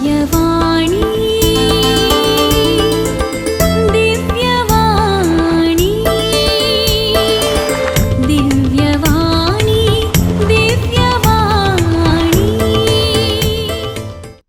दिव्यवाणी दिव्यवाणी दिव्यवाणी दिव्यवाणी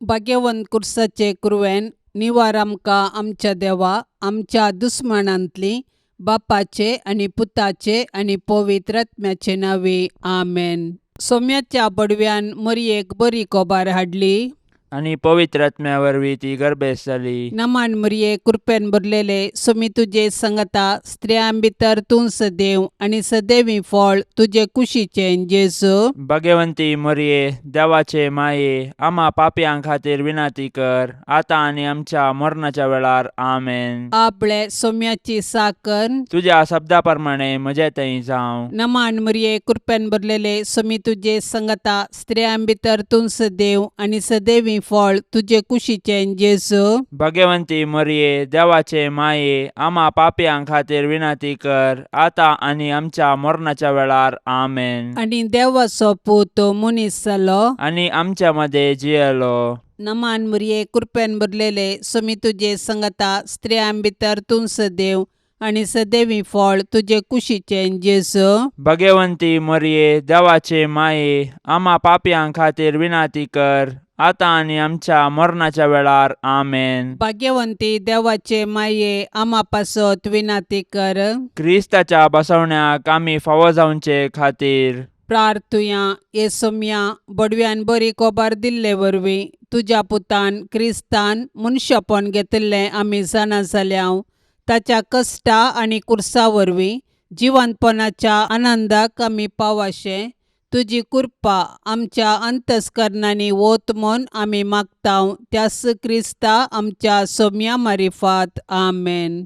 भाग्यवंत कुर्साचे कुरवेन निवार आमकां आमच्या देवा आमच्या दुस्मनांतली बापाचे आणि पुताचे आणि पवित्र आत्म्याचे नावे आमेन. सोम्याच्या बडव्यान मरियेक बरी कोबार हाडली आणि पवित्र आत्म्या वरवीं ती गर्भेस जाली. नमान मरिये कृपेन भरलेले सोमी तुजे संगता स्त्रियां भितर तूं सदैव आणि सदैवी फळ तुझे कुशीचे जेजू. भाग्यवंती मरिये देवाचे माये आम्हा पापयां खातीर विनाती कर आता आणि आमच्या मरणाच्या वेळार आमेन. आपले सोम्याची साकन तुझ्या शब्दा प्रमाणे म्हजे थंय जावं. नमान मरिये कृपेन भरलेले सोमी तुजे संगता स्त्रियां भितर तूं सदैव आणि सदैवी फळ तुझे कुशीचे जेजू. भाग्यवंती मरिये देवाचे माये आम्हा पापयां खातीर विनाती कर आता आणि आमच्या मरणाच्या वेळार आमेन. आणि देवाचो पूत मनीस जालो आणि आमच्या मध्ये जियेलो. नमान मरिये कृपेन भरलेले सोमी तुजे संगता स्त्रियां भितर तूं सदैव आणि सदैवी फळ तुझे कुशीचे जेजू. भाग्यवंती मरिये देवाचे माये आम्हा पापयां खातीर विनाती कर आता आणि आमच्या मरणाच्या वेळार आमेन. भाग्यवंती देवाचे माये आम्हा पासत विनाती कर. क्रिस्ताच्या बसवण्याक आम्ही फावो जावचे खातीर प्रार्थुया ये सोम्या बडव्यान बरी कोबार दिल्ले वरवीं तुझ्या पुतान क्रिस्तान मनशापण घेतले आमी जाणा जाल्याव ताच्या कश्टा आणि कुर्सा वरवीं जिवंतपणाच्या आनंदाक आमी पावाशे तुजी कृपा आमच्या अंतस्करणांनी वोत म्हूण आमी मागताव त्यास क्रिस्ता आमच्या सोम्या मारिफात आमेन.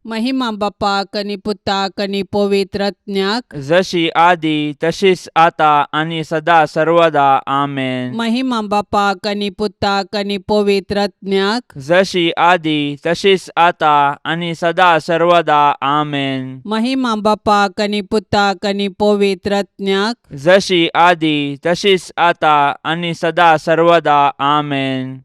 महिमा बापाक आणि पुताक आणि पवित्र आत्म्याक जशी आदी तशीच आता आणि सदा सर्वदा आमेन. महिमा बापाक आणि पुताक आणि पवित्र आत्म्याक जशी आदी तशीच आता आणि सदा सर्वदा आमेन. महिमा बापाक आणि पुताक आणि पवित्र आत्म्याक जशी आदी तशीच आता आणि सदा सर्वदा आमेन.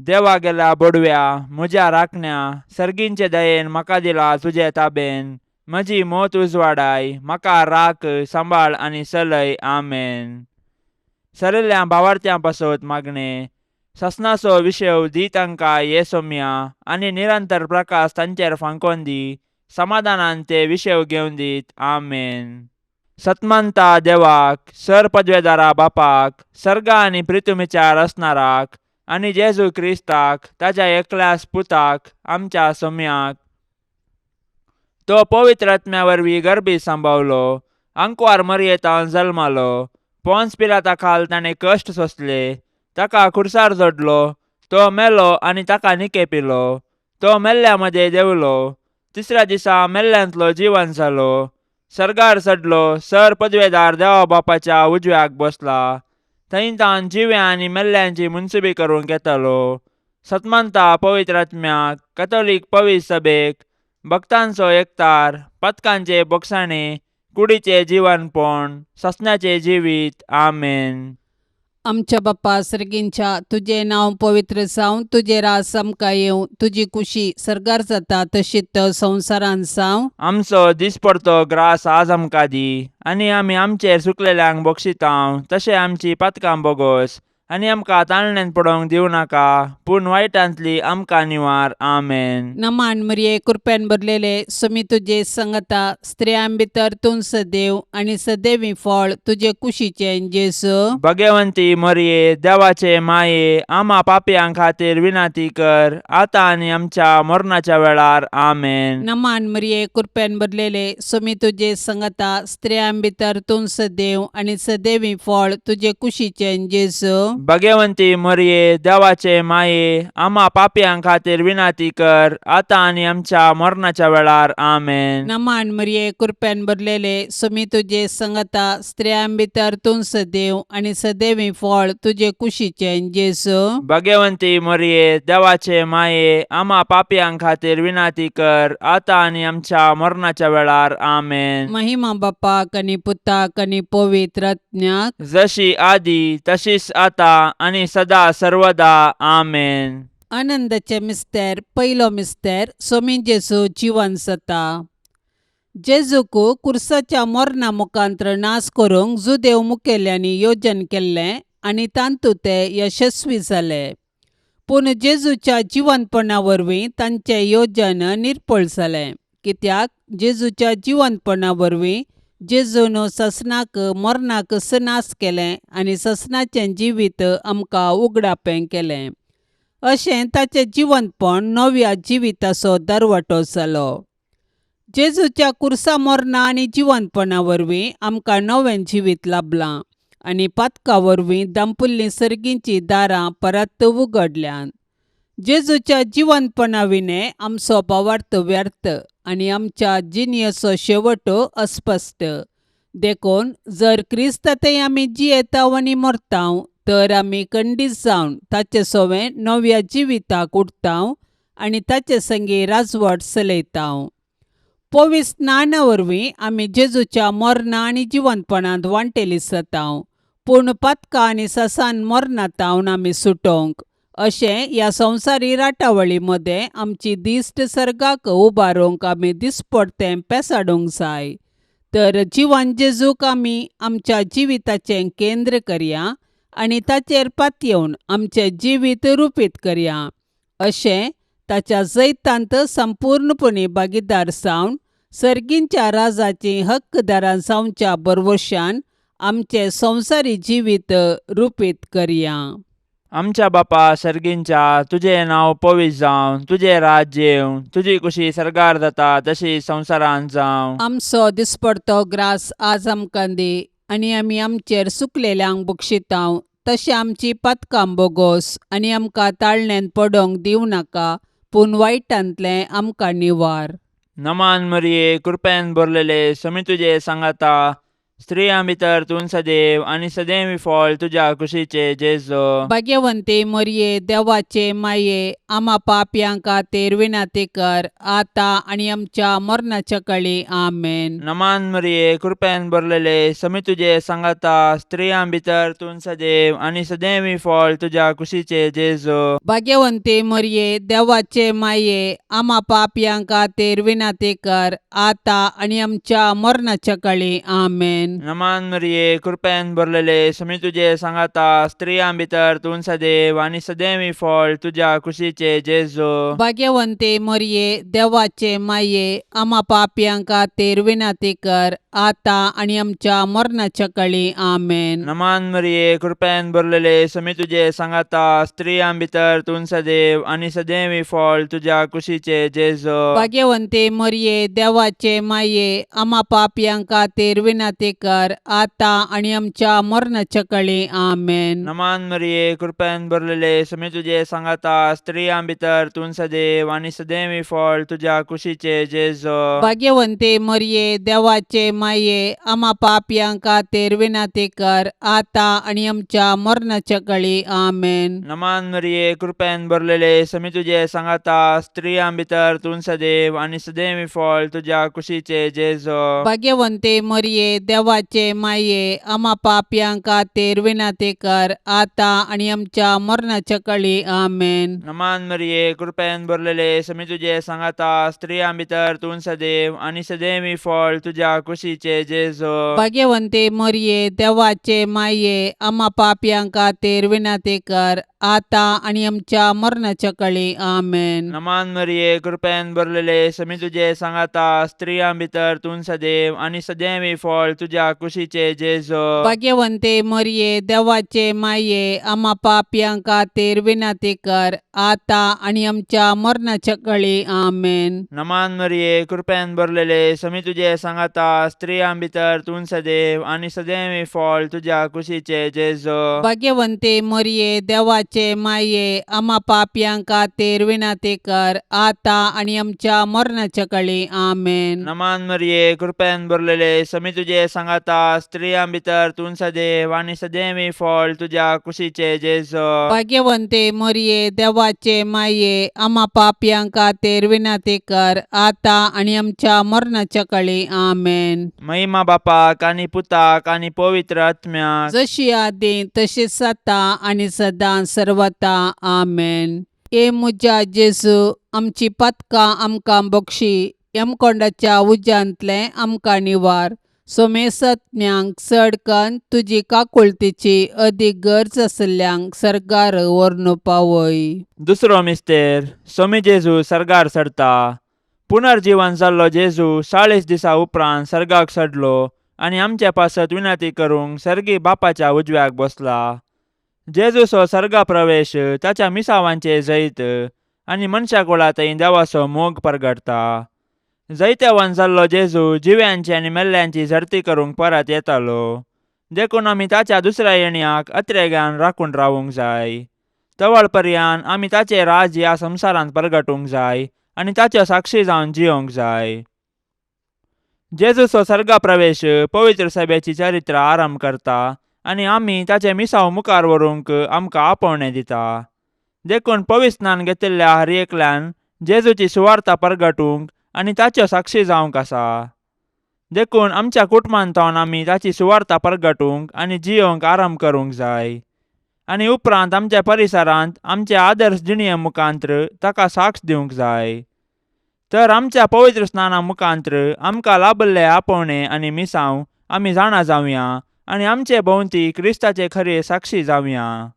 देवा गेला बडव्या म्हज्या राखण्या सर्गींचे दयेन म्हाका दिला तुजे ताबेन म्हजी मोत उजवाडाय म्हाका राख सांबाळ आणि चलय आमेन. सरल्या भावार्थ्यां पासत मागणे ससनाचो विशय दी तांकां ये सोम्या आणि निरंतर प्रकाश तांचेर फांकोन दी समाधानान ते विशय घेवन दीत आमेन. सतमंता देवाक सर पदवेदारा बापाक सर्गा आणि पृथ्वीचार असणाराक आणि जेजू क्रिस्ताक ताच्या एकल्याच पुताक आमच्या सोम्याक तो पवित्र आत्म्या वरवीं गर्भी सांबावलो अंकुवार मरयेतावन जल्मालो पोन्स पिलाता खाल ताणें कश्ट सोंसले ताका खुर्सार जोडलो तो मेलो आणि ताका निकेपिलो तो मेल्ल्या मध्ये देवलो तिसऱ्या दिसा मेल्ल्यांतलो जिवन जालो सर्गार चडलो सर पदवेदार देवा बापाच्या उजव्याक बसला थंय तान जिव्या आणि मेल्ल्यांची मुनसुबी करून घेतलो. सतमंता पवित्र आत्म्याक कॅथोलिक पवित्र सभेक भक्तांचो एकतार पथकांचे बोगसाणे कुडीचे जीवनपण ससण्याचे जिवीत आमेन. आमच्या बाप्पा सर्गींच्या तुझे नाव पवित्र जावं तुझे रास आमकां येवं तुजी कुशी सर्गार जाता तशीच संवसारान जावं. आमचो दिसपडतो ग्रास आज आमकां दी आणि आमी आमचेर सुकलेल्यांक बक्षितांव तशें आमची पातकां बोगोस आणि आमकां ताळण्यांत पडोवंक दिवं नाका पूण वायटांतली आमकां निवार आमेन. नमान मरिये कृपेन भरलेले सोमी तुजे संगता स्त्रियां भितर तूं सदैव आणि सदैवी फळ तुझे कुशीचे जेजू. भाग्यवंती मरिये देवाचे माये आम्हा पापयां खातीर विनाती कर आता आणि आमच्या मरणाच्या वेळार आमेन. नमान मरिये कृपेन भरलेले सोमी तुजे संगता स्त्रियां भितर तूं सदैव आणि सदैवी फळ तुझे कुशीचे जेजू. भाग्यवंती मरिये देवाचे माये आम्हा पापयां खातीर विनाती कर आता आणि आमच्या मरणाच्या वेळार आमेन. नमान मरिये कृपेन भरलेले सोमी तुजे संगता स्त्रियां भितर तूं सदैव आणि सदैवी फळ तुझे कुशीचे जेजू. भाग्यवंती मरिये देवाचे माये आम्हा पापयां खातीर विनाती कर आता आणि आमच्या मरणाच्या वेळार आमेन. महिमा बापाक आणि पुताक आणि पवित्र आत्म्याक जशी आदी तशीच आता आता आणि सदा सर्वदा आमेन. आनंदाचे मिस्तेर पयलो मिस्तेर सोमीन जेजू जिवन जाता. जेजूक कुर्साच्या मरणा मुखांतर नाश करूंक जुदेव मुखेल्यांनी योजन केल्लें आनी तांतूं ते यशस्वी जाले. पूण जेजूच्या जिवंतपणा वरवीं तांचें योजन निर्फळ जालें, कित्याक जेजूच्या जिवंतपणा वरवीं जेजून ससनाक मरणाक नाश केलें आनी ससनाचें जिवीत आमकां उगडापें केलें. अशें ताचें जिवंतपण नव्या जिविताचो दरवटो जालो. जेजूच्या कुर्सा मरणा आनी जिवंतपणा वरवीं आमकां नवें जिवीत लाभलां आनी पातका वरवीं दांपुल्लीं सर्गींचीं दारां परत उगडल्यांत. जेजूच्या जिवंतपणा विने आमचो भावार्थ व्यर्थ आनी आमच्या जिणेचो शेवट अस्पश्ट. देखून जर क्रिस्तांतय आमी जियेतांव आनी मरतांव तर आमी खंडीत जावन ताचे सोवें नव्या जिविताक उठतांव आनी ताचे संगी राजवट चलयतांव. पवित्र स्नाना वरवीं आमी जेजूच्या मरणा आनी जिवंतपणांत वांटेली जातांव, पूण पातका आनी ससान मरणांतावन आमी सुटोंक. अशें ह्या संवसारी राटावळी मदें आमची दिश्ट सर्गाक उबारूंक आमी दिसपडतें पेसाडूंक जाय. तर जिवन जेजूक आमी आमच्या जिविताचें केंद्र करया आनी ताचेर पातयेवन आमचें जिवीत रुपीत करया. अशें ताच्या जैतांत संपूर्णपणी भागीदार जावन सर्गींच्या राजाचीं हक्कदारां जावच्या बरवशान आमचें संवसारी जिवीत रुपीत करया. आमच्या बापा सर्गींच्या, तुजें नांव पवित्र जावं, तुजें राज्य येवं, तुजी कुशी सर्गार जाता तशी संवसारांत जावं. आमचो दिसपडतो ग्रास आज आमकां दी आनी आमी आमचेर सुकलेल्यांक बक्षितांव, तशें आमची पातकां बोगोस आनी आमकां ताळणेन पडोंक दिवं नाका, पूण वायटांतलें आमकां निवार. नमान मरिये, कृपेन भरलेले, समी तुजे सांगाता, स्त्रियां भितर तूं सदैव आनी सदैवी फळ तुज्या कुशीचे जेजो. भाग्यवंते मरिये, देवाचे माये, आम्हा पापयांक खातीर विनाती कर, आता आनी आमच्या मरणाच्या काळी आमेन. नमान मरिये, कृपेन भरलेले, समी तुजे सांगाता, स्त्रियां भितर तूं सदैव आनी सदैवी फळ तुज्या कुशीचे जेजो. भाग्यवंते मरिये, देवाचे माये, आम्हा पापयांक खातीर विनाती कर, आता आनी आमच्या मरणाच्या काळी आमेन. नमान मरिये, कृपेन भरलेले, समी तुजे सांगाता, स्त्रियां भितर तूं सदैव आनी सदैवी फळ तुज्या कुशीचे जेजो. भाग्यवंते मरिये, देवाचे माये, आम्हा पापयांक खातीर विनाती कर, आता आनी आमच्या मरणाच्या काळी आमेन. नमान मरिये, कृपेन भरलेले, समी तुजे सांगाता, स्त्रियां भितर तूं सदैव आनी सदैवी फळ तुज्या कुशीचे जेजो. भाग्यवंते मरिये, देवाचे माये, आम्हा पापयांक खातीर विनाती कर, आता आनी आमच्या मरणाच्या काळी आमेन. नमान मरिये, कृपेन भरलेले, समी तुजे सांगाता, स्त्रियां भितर तूं सदैव आनी सदैवी फळ तुज्या कुशीचे जेजो. भाग्यवंते मरिये, देवाचे माये, आम्हा पापयांक खातीर विनाती कर, आता आनी आमच्या मरणाच्या काळी आमेन. नमान मरिये, कृपेन भरलेले, समी तुजे सांगाता, स्त्रियां भितर तूं सदैव आनी सदैवी फळ तुज्या कुशीचे जेजो. भाग्यवंते मरिये, देवाचे माये, आम्हा पापयांक खातीर विनाती कर, आता आनी आमच्या मरणाच्या काळी आमेन. नमान मरिये, कृपेन भरलेले, समी तुजे सांगाता, स्त्रियां भितर तूं सदैव आनी सदैवी फळ तुज्या कुशीचे जेजो. भाग्यवंते मरिये, देवाचे माये, आम्हा पापयांक खातीर विनाती कर, आता आनी आमच्या मरणाच्या काळी आमेन. नमान मरिये, कृपेन भरलेले, समी तुजे सांगाता, स्त्रियां भितर तूं सदैव आनी सदैवी फळ तुज्या कुशीचे जेजो. भाग्यवंते मरिये, देवाचे माये, आम्हा पापयांक खातीर विनाती कर, आता आनी आमच्या मरणाच्या काळी आमेन. नमान मरिये, कृपेन भरलेले, समी तुजे सांगाता, स्त्रियां भितर तूं सदैव आनी सदैवी फळ तुज्या कुशीचे जेजो. भाग्यवंते मरिये, देवाचे देवाचे माये आम्हा पापयां खातीर विनंती कर आता आणि आमच्या मरणाच्या काळी आमेन. नमान मरिये कृपेन भरलेले समी तुझे सांगाता स्त्रियां भितर तूं सदैव आणि सदैवी फळ तुझ्या कुशीचे जेजो. भाग्यवंते मरिये देवाचे माये आम्हा पापयां खातीर विनंती कर आता आणि आमच्या मरणाच्या काळी आमेन. महिमा बापाक आणि पुताक आणि पवित्र आत्म्याक जशी आदी तशीच आता आणि सदां सर्वता आमेन. ए मुजा जेजू आमची पतकां आमकां बक्षी यमकोंडाच्या उज्यांतले आमकां निवार. सोमेसत्म्यांक चडकन तुजी काकुळतीची अदीक गरज आसल्यांक सर्गार व्हरून पावय. दुसरो मिस्तेर सोमी जेजू सर्गार सरता. पुनर्जीवन जाल्लो जेजू 40 दिसा उपरांत सर्गाक चडलो आणि आमच्या पासत विनंती करूंक सर्गी बापाच्या उजव्याक बसला. जेजूचो सर्गा प्रवेश ताच्या मिसावांचे जैत आणि मनशा कुळांतय देवाचो मोग परगडता. जैत्यावन जाल्लो जेजू जिव्यांची आणि मेल्ल्यांची झरती करूंक परत येतालो. देखून आमी ताच्या दुसऱ्या येण्याक अत्रेग्यान राखून रावूंक जाय. तवळ पर्यान आमी ताचे राज ह्या संवसारांत परगटूंक जाय आणि ताच्यो साक्षी जावन जियोंक जाय. जेजूचो सर्गा प्रवेश पवित्र सभेची चरित्र आरंभ करता आणि आमी ताचे मिसाव मुखार व्हरूंक आमकां आपोवणें दिता. देखून पवित्र स्नान घेतिल्ल्या हर एकल्यान जेजूची सुवार्ता परगटूंक आणि ताच्यो साक्षी जावंक आसा. देखून आमच्या कुटुंबांतवन आमी ताची सुवार्ता परगटूंक आणि जियोंक आरंभ करूंक जाय. आणि उपरांत आमच्या परिसरांत आमच्या आदर्श जिणये मुखांत्र ताका साक्ष दिवंक जाय. तर आमच्या पवित्र स्नाना मुखांत्र आमकां लाभल्ले आपोवणे आणि मिसांव आमी जाणा जावया आणि आमचे भोंवती क्रिस्ताचे खरे साक्षी जावया.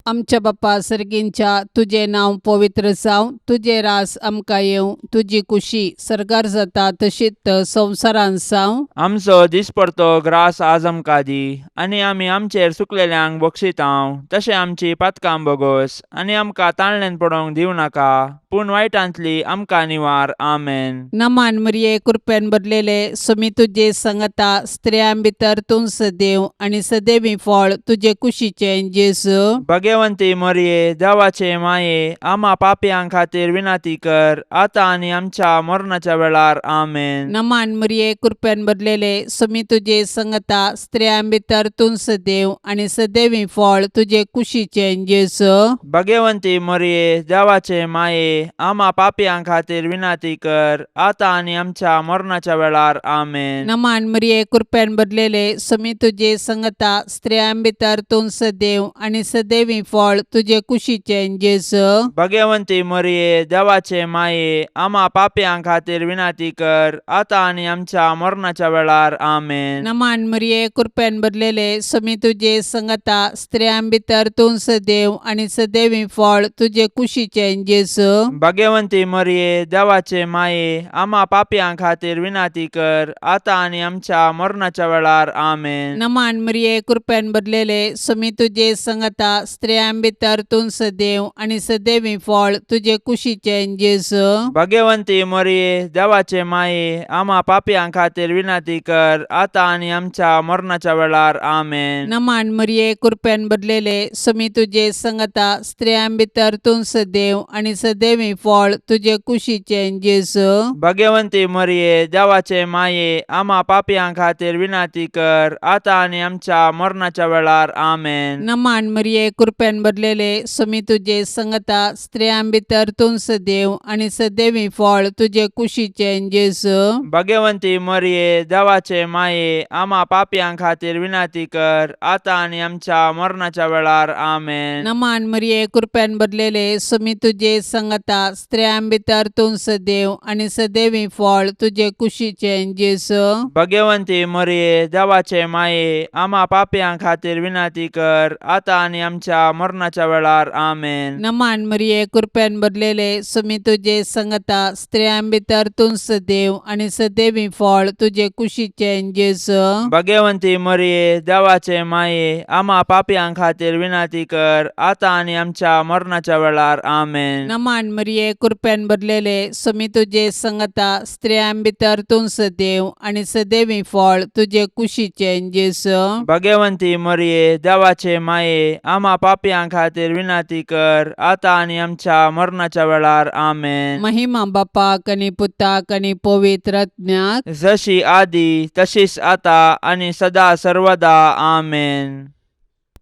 आमच्या बापा सर्गींच्या तुझे नांव पवित्र जावं, तुझे रास आमकां येवं, तुजी कुशी सर्गार जाता तशीच संवसारांत जावं. आमचो दिसपडतो ग्रास आज आमकां दी आणि आमी आमचेर सुकलेल्यांक बक्षितांव तशें आमची पातकां बोगोस आणि आमकां ताळणेन पडोवंक दिवं नाका पूण वायटांतली आमकां निवार. आमेन. नमान मरिये कृपेन भरलेले समी तुजे संगता स्त्रियां भितर तूं सदैव आणि सदैवी फळ तुजे कुशीचे जेजू. भाग्यवंती मरिये देवाचे माये आम्हा पापयां खातीर विनंती कर आता आणि आमच्या मरणाच्या वेळार. आमेन. नमान मरिये कृपेन भरलेले समी तुजे संगता स्त्रियां भितर तूं सदैव आणि सदैवी फळ तुजे कुशीचे जेजू. भाग्यवंती मरिये देवाचे माये आम्हा पापयां खातीर विनंती कर आता आणि आमच्या मरणाच्या वेळार. आमेन. नमान मरिये कृपेन भरलेले समी तुजे संगता स्त्रियां भितर तूं सदैव आणि सदैवी फळ तुजे कुशीचे जेजू. भाग्यवंती मरिये देवाचे माये आम्हा पापयां खातीर विनंती कर आता आणि आमच्या मरणाच्या वेळार. आमेन. नमान मरिये कृपेन भरलेले समी तुजे संगता स्त्रियां भितर तूं सदैव आणि सदैवी फळ तुजे कुशीचे जेजू. भाग्यवंती मरिये देवाचे माये आम्हा पापयां खातीर विनंती कर आता आणि आमच्या मरणाच्या वेळार. आमेन. नमान मरिये कृपेन भरलेले समी तुजे संगता स्त्रियां भितर तूं सदैव आणि सदैवी फळ तुजे कुशीचे जेजू. भाग्यवंती मरिये देवाचे माये आम्हा पापयां खातीर विनंती कर आता आणि आमच्या मरणाच्या वेळार. आमेन. नमान मरिये कृपेन भरलेले समी तुजे संगता स्त्रियां भितर तूं सदैव आणि सदैवी फळ तुजे कुशीचे जेजू. भाग्यवंती मरिये देवाचे माये आम्हा पापयां खातीर विनंती कर आता आणि आमच्या मरणाच्या वेळार. आमेन. नमान मरिये कृपेन भरलेले समी तुजे संगता स्त्रियां भितर तूं सदैव आणि सदैवी फळ तुजे कुशीचे जेजू. भाग्यवंती मरिये देवाचे माये आम्हा पापयां खातीर विनंती कर आता आणि आमच्या मरणाच्या वेळार. आमेन. नमान मरिये कृपेन भरलेले समी तुजे संगता स्त्रियां भितर तूं सदैव आणि सदैवी फळ तुजे कुशीचे जेजू. भाग्यवंती मरिये देवाचे माये आम्हा पापयां खातीर विनंती कर आता आणि आमच्या मरणाच्या वेळार. आमेन. नमान मरिये कृपेन भरलेले समी तुजे संगता स्त्रियां भितर तूं सदैव आणि सदैवी फळ तुजे कुशीचे जेजू. भाग्यवंती मरिये देवाचे माये आम्हा पापयां खातीर विनंती कर आता आणि आमच्या मरणाच्या वेळार. आमेन. नमान मरिये कृपेन भरलेले समी तुजे संगता स्त्रियां भितर तूं सदैव आणि सदैवी फळ तुजे कुशीचे जेजू. भाग्यवंती मरिये देवाचे माये आम्हा पापियां खातीर विनंती कर, आता आणि आमच्या मरणाच्या वेळार आमेन. महिमा बापाक आनी पुताक आनी पवित्र आत्म्याक, जशी आदी तशीच आता आणि सदा सर्वदा आमेन.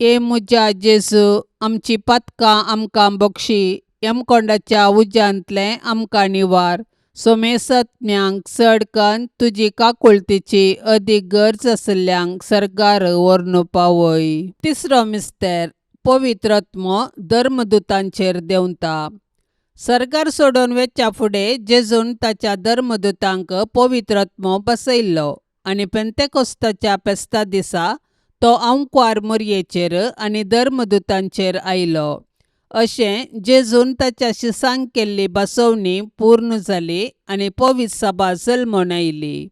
ए मुजा जेजू, आमची पातकां आमकां बक्षी, यमकोंडाच्या उज्यांतले आमकां निवार. सोमेसत्म्यांक चडकन तुजी काकुळतीची अदीक गरज आसल्यांक सरकार व्हरून पावय. तिसरो मिस्तेर, पवित्र आत्मो धर्मदुतांचेर देंवता. सरकार सोडून वेच्या फुडें जेजून ताच्या धर्मदुतांक पवित्र आत्मो बसयल्लो आनी पेंतेकोस्ताच्या फेस्ता दिसा तो आंवकार मरयेचेर आनी धर्मदुतांचेर आयलो. अशें जेजून ताच्या शिसांक केल्ली बसवणी पूर्ण जाली आनी पवित्र सभा जल्मोन आयली.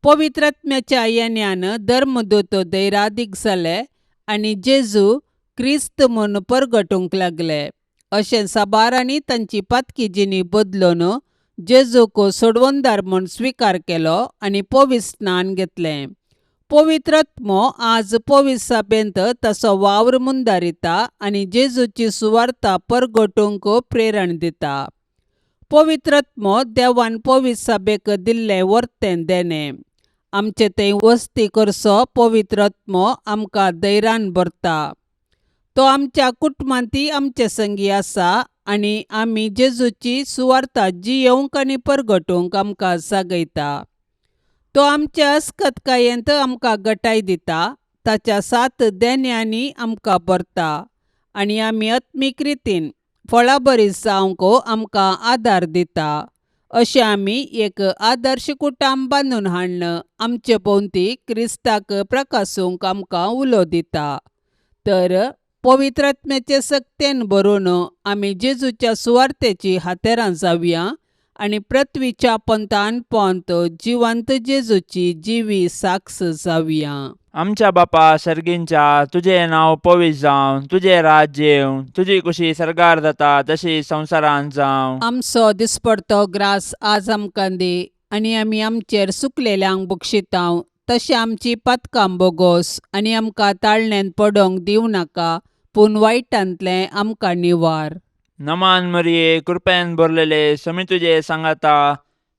पवित्र आत्म्याच्या येण्यान धर्मदूत दैरादीक जाले आनी जेजू क्रिस्त म्हूण परगटूंक लागले. अशें साबारांनी तांची पातकी जिणी बदलून जेजूक सोडवंदार म्हूण स्विकार केलो आनी पवित्र स्नान घेतलें. पवित्र आत्मो आज पवित्र सभेंत ताचो वावर मुंदारिता आनी जेजूची सुवार्ता परगटूंक प्रेरण दिता. पवित्र आत्मो देवान पवित्र सभेक दिल्लें वर्तें देणें. आमचे थंय वस्ती करचो पवित्र आत्मो आमकां धैर्यान भरता. तो आमच्या कुटुंबांतय आमचे संगी आसा आनी आमी जेजूची सुवार्ता जियोंक आनी परगटूंक आमकां जागयता. तो आमच्या अस्खतकायेंत आमकां घटाय दिता, ताच्या 7 देण्यांनी आमकां भरता आनी आमी आत्मीक रितीन फळां बरी जावंक आमकां आदार दिता. अशें आमी एक आदर्श कुटुंब बांदून हाडन आमचे भोंवती क्रिस्ताक प्रकाशूंक आमकां उलो दिता. तर पवित्र आत्म्याचे सक्तेन भरून आमी जेजूच्या सुवार्तेची हातेरां जावया आनी पृथ्वीच्या पंतान पंत जिवंत जेजूची जिवी साक्ष जावया. आमच्या बापा सर्गींच्या, तुझे नाव पवित्र जावं, तुझे राज्य येवं, तुझी कुशी सरकार जाता तशी संवसारांत जावं. आमचो दिसपडतो ग्रास आज आमकां दी आनी आमी आमचेर सुकलेल्यांक बक्षितांव, तशें आमची पातकां बोगोस आनी आमकां ताळणेन पडोंक दिवं नाका, पूण वायटांतलें आमकां निवार. नमान मरिये, कृपेन भरलेले, समी तुझे सांगाता,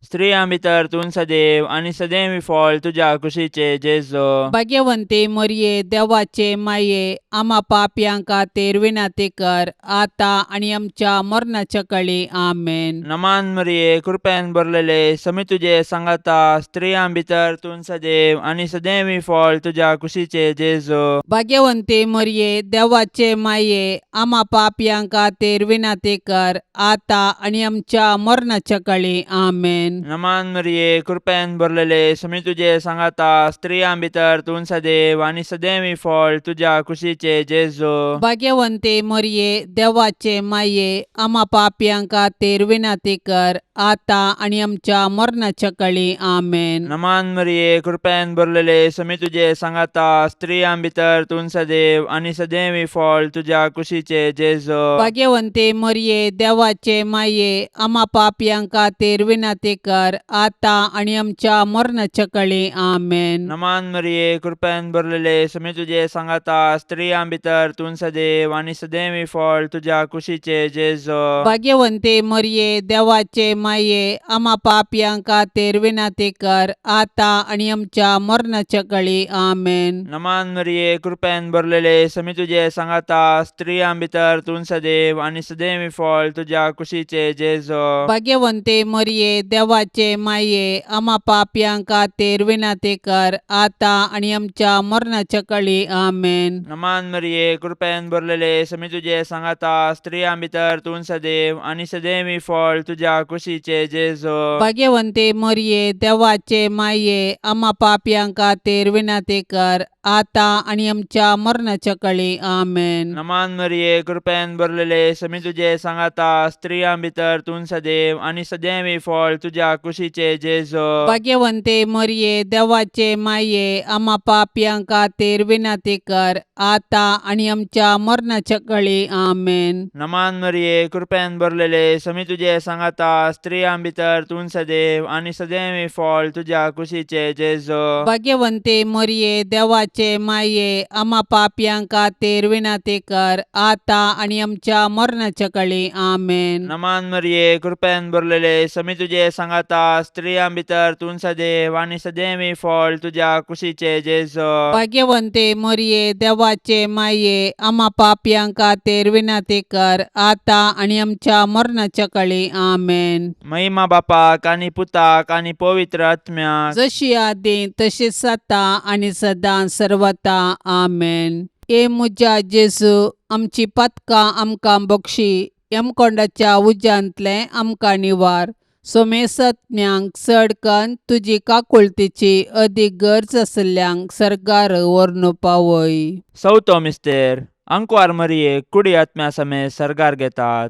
स्त्रियां भितर तूं सदैव आनी सदैवी फळ तुझ्या कुशीचे जेजो. भाग्यवंते मरिये, देवाचे माये, आम्हा पापयां खातीर विनंती कर, आता आनी आमच्या मरणाच्या काळी आमेन. नमान मरिये, कृपेन भरलेले, समी तुझे सांगाता, स्त्रियां भितर तूं सदैव आनी सदैवी फळ तुझ्या कुशीचे जेजो. भाग्यवंते मरिये, देवाचे माये, आम्हा पापयां खातीर विनंती कर, आता आनी आमच्या मरणाच्या काळी आमेन. नमान मरिये, कृपेन भरलेले, समी तुझे सांगाता, स्त्रियां भितर तूं सदैव आनी सदैवी फळ तुझ्या कुशीचे जेजो. भाग्यवंते मरिये, देवाचे माये, आम्हा पापयां खातीर विनंती कर, आता आनी आमच्या मरणाच्या काळी आमेन. नमान मरिये, कृपेन भरलेले, समी तुझे सांगाता, स्त्रियां भितर तूं सदैव आनी सदैवी फळ तुझ्या कुशीचे जेजो. भाग्यवंते मरिये, देवाचे माये, आम्हा पापयां खातीर विनंती कर, आता आनी आमच्या मरणाच्या काळी आमेन. नमान मरिये, कृपेन भरलेले, समी तुझे सांगाता, स्त्रियां भितर तूं सदैव आनी सदैवी फळ तुझ्या कुशीचे जेजो. भाग्यवंते मरिये, देवाचे माये, आम्हा पापयां खातीर विनंती कर, आता आनी आमच्या मरणाच्या काळी आमेन. नमान मरिये, कृपेन भरलेले, समी तुझे सांगाता, स्त्रियां भितर तूं सदैव आनी सदैवी फळ तुझ्या कुशीचे जेजो. भाग्यवंते मरिये, देवाचे माये, आम्हा पापयां खातीर विनंती कर, आता आनी आमच्या मरणाच्या काळी आमेन. नमान मरिये, कृपेन भरलेले, समी तुझे सांगाता, स्त्रियां भितर तूं सदैव आनी सदैवी फळ तुझ्या कुशीचे जेजो. भाग्यवंते मरिये, देवाचे माये, आम्हा पापयां खातीर विनंती कर, आता आनी आमच्या मरणाच्या काळी आमेन. नमान मरिये, कृपेन भरलेले, समी तुझे सांगाता, स्त्रियां भितर तूं सदैव आनी सदैवी फळ तुझ्या तुझ्या कुशीचे जेजो भाग्यवंते मरिये देवाचे माये आम्हा पापयां खातीर विनंती कर आता आणि आमच्या मरणाच्या काळी आमेन. नमान मरिये कृपेन भरलेले समी तुझे सांगाता स्त्रियां भितर तूं सदैव आणि सदैव फळ तुझ्या कुशीचे जेजो भाग्यवंते मरिये देवाचे माये आम्हा पापयां खातीर विनंती कर आता आणि आमच्या मरणाच्या काळी आमेन. नमान मरिये कृपेन भरलेले समी तुझे सांगाता स्त्रियां भितर तूं सदैव आणि सदैव फळ तुझ्या कुशीचे जेजो भाग्यवंते मरिये देवाचे माये आम्हा पापयां खातीर विनंती कर आता आणि आमच्या मरणाच्या काळी आमेन. महिमा बापाक आणि पुताक आणि पवित्र आत्म्याक जशी आदी तशीच आता आणि सदां सर्वता आमेन. ए मुजा जेजू आमची पतकां आमकां बक्षी यमकोंडाच्या उज्यांतले आमकां निवार. सोमेसत्म्यांक चडकन तुजी काकुळतीची अदीक गरज आसल्यांक सरकार व्हरून पावय. सवतो मिस्तेर अंकवार मरिये कुडी आत्म्या समेत सर्गार घेतात.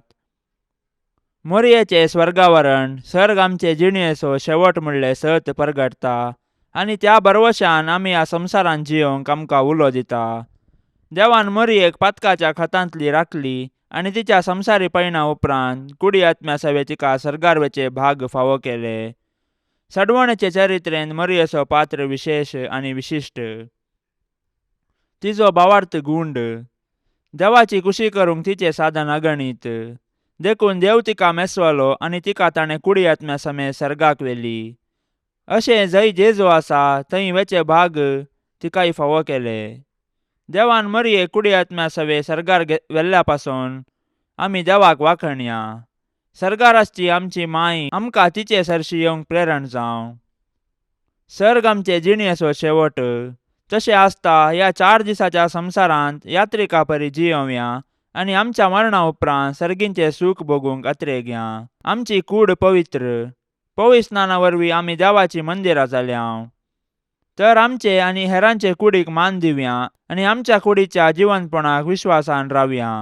मोरयेचे स्वर्गावरण सर्ग आमचे जिणयेचो शेवट म्हणले सत परगटता आणि त्या बरवशान आमी ह्या संवसारान जियोंक आमकां उलो दिता. देवान मरियेक पातकाच्या खतांतली राखली आणि तिच्या संवसारी पैणा उपरांत कुडी आत्म्या सवे तिका सर्गारवेचे भाग फावो केले. सडवणेचे चरित्रेंत मरियेचो पात्र विशेष आणि विशिश्ट. तिचो भावार्थ गुंड. देवाची कुशी करूंक तिचे साधन अगणित. देखून देव तिका मेसवलो आणि तिका ताणें कुडी आत्म्या समेत सर्गाक व्हेली. अशें जंय जेजो आसा थंय वेचे भाग तिकाय फावो केले. देवान मरिये कुडी आत्म्या सवे सर्गार व्हेल्ल्या पासून आमी देवाक वाखणया. सर्गार आसची आमची माय आमकां तिचे सरशी येवंक प्रेरण जावं. सर्ग आमचे जिणयेचो शेवट. तशें आसता ह्या 4 दिसाच्या संवसारांत यात्रिका परी जियोवया आणि आमच्या मरणा उपरांत सर्गींचे सूख भोगूंक अत्रेक या. आमची कूड पवित्र. पविस्नाना वरवीं आमी देवाची मंदिरां जाल्यां. तर आमचे आनी हेरांचे कुडीक मान दिवया आणि आमच्या कुडीच्या जिवंतपणाक विश्वासान रावया.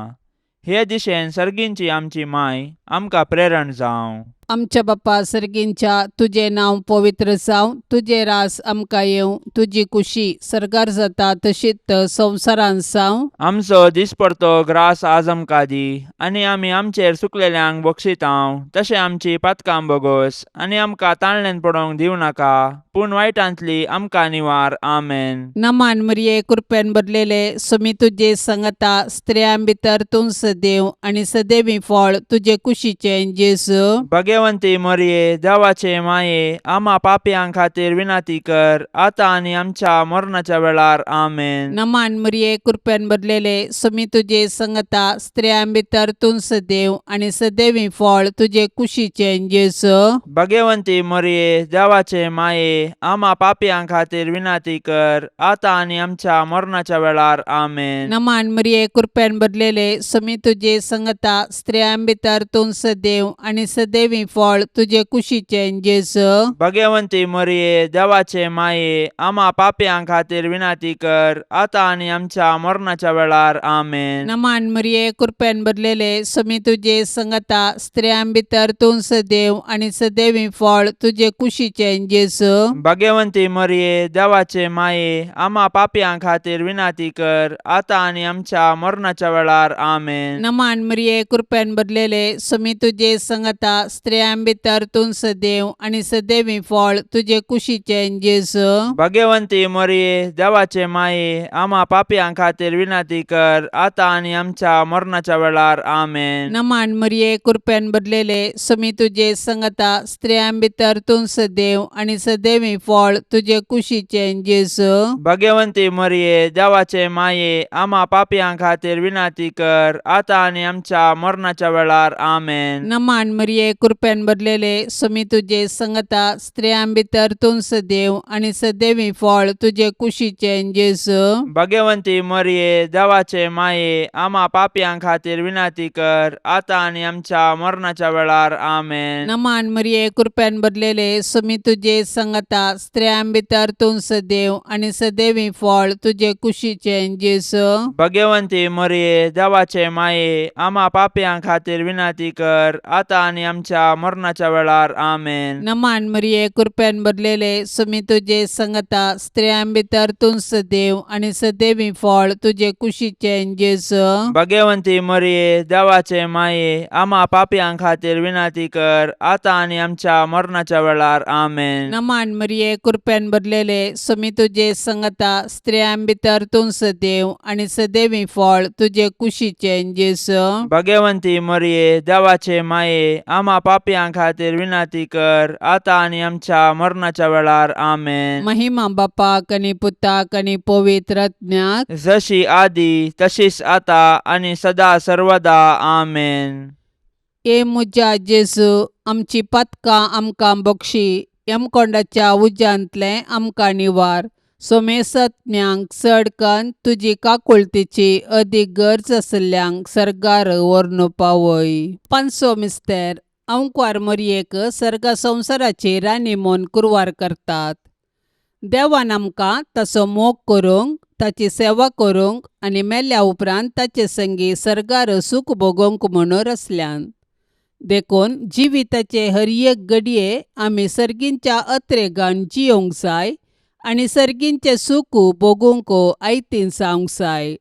हे दिशेन सर्गींची आमची माय आमकां प्रेरण जावं. आमच्या बापा सर्गींच्या तुझे नांव पवित्र जावं. तुझे रास आमकां येवं. तुजी कुशी सर्गार जाता तशीच संवसारांत जावं. आमचो दिसपडतो ग्रास आज आमकां दी आणि आमी आमचेर सुकलेल्यांक बक्षितांव. तशें आमची पातकां बोगोस आणि आमकां ताळणेन पडोवंक दिवं नाका पूण वायटांतली आमकां निवार. आमेन. नमान मरिये कृपेन भरलेले समी तुजे सांगता स्त्रियां भितर तूं सदैव आणि सदैवी फळ तुजे कुशीचे जेजू भाग्यवंती मरिये देवाचे माये आम्हा पापयां खातीर विनंती कर आता आणि आमच्या मरणाच्या वेळार. आमेन. नमान मरिये कृपेन भरलेले समी तुजे सांगता स्त्रियां भितर तूं सदैव आणि सदैवी फळ तुजे कुशीचे जेजू भाग्यवंती मरिये देवाचे माये आम्हा पापयां खातीर विनंती कर आता आणि आमच्या मरणाच्या वेळार. आमेन. नमान मरिये कृपेन भरलेले समी तुजे सांगता स्त्रियां भितर तूं सदैव आणि सदैवी फळ तुजे कुशीचे जेजू भाग्यवंती मरिये देवाचे माये आम्हा पापयां खातीर विनंती कर आता आणि आमच्या मरणाच्या वेळार. आमेन. नमान मरिये कृपेन भरलेले समी तुजे सांगता स्त्रियां भितर तूं सदैव आणि सदैवी फळ तुजे कुशीचे जेजू भाग्यवंती मरिये देवाचे माये आम्हा पापयां खातीर विनंती कर आता आणि आमच्या मरणाच्या वेळार. आमेन. नमान मरिये कृपेन भरलेले समी तुजे सांगता स्त्रियां भितर तूं सदैव आणि सदैवी फळ तुजे कुशीचे जेजू भाग्यवंती मरिये देवाचे माये आम्हा पापयां खातीर विनंती कर आता आणि आमच्या मरणाच्या वेळार. आमेन. नमान मरिये कृपेन भरलेले समी तुजे सांगता स्त्रियां भितर तूं सदैव आणि सदैवी फळ तुजे कुशीचे जेजू भाग्यवंती मरिये देवाचे माये आम्हा पापयां खातीर विनंती कर आता आणि आमच्या मरणाच्या वेळार. आमेन. नमान मरिये कृपेन भरलेले समी तुजे सांगता स्त्रियां भितर तूं सदैव आणि सदैवी फळ तुजे कुशीचे जेजू भाग्यवंती मरिये देवाचे माये आम्हा पापयां खातीर विनंती कर आता आणि आमच्या मरणाच्या वेळार. आमेन. नमान मरिये कृपेन भरलेले समी तुजे सांगता स्त्रियां भितर तूं सदैव आणि सदैवी फळ तुजे कुशीचे जेजू भाग्यवंती मरिये देवाचे माये आम्हा पापयां खातीर विनंती कर आता आणि आमच्या आमच्या मरणाच्या वेळार आमेन. नमान मरिये कृपेन भरलेले सुमी तुझे संगता स्त्रियां भितर तूं सदैव आणि सदैवी फळ तुझे कुशीचे जेजू. भाग्यवंती मरिये देवाचे माये आम्हा पापियां खातीर विनंती कर आता आणि आमच्या मरणाच्या वेळार आमेन. नमान मरिये कृपेन भरलेले सुमी तुझे संगता स्त्रियां भितर तूं सदैव आणि सदैवी फळ तुझे कुशीचे जेजू. भाग्यवंती मरिये देवाचे माये आम्हा पापियां खातीर विनंती कर आता आणि आमच्या मरणाच्या वेळार आमेन. महिमा बापाक आणि पुताक आणि पवित्र आत्म्याक जशी आदी तशीच आता आणि सदा सर्वदा आमेन. ए मुजा जेजू आमची पातकां आमकां बक्षी यमकोंडाच्या उज्यांतले आमकां निवार. सोमेसत्म्यांक चडकन तुजी काकुळतीची अदीक गरज आसल्यांक सर्गार व्हरून पावय. पांचवो मिस्तेर अंकुर मरियेक सर्ग संवसाराची राणी म्हूण कुरवार करतात. देवान आमकां ताचो मोग करूंक ताची सेवा करूंक आनी मेल्या उपरांत ताचे संगी सर्गार सूख भोगूंक म्हणून रचल्यान. देखून जिविताचे हर एक घडये आमी सर्गींच्या अत्रेगान जियोंक जाय आनी सर्गींचे सूख भोगूंक आयतीन जावंक जाय.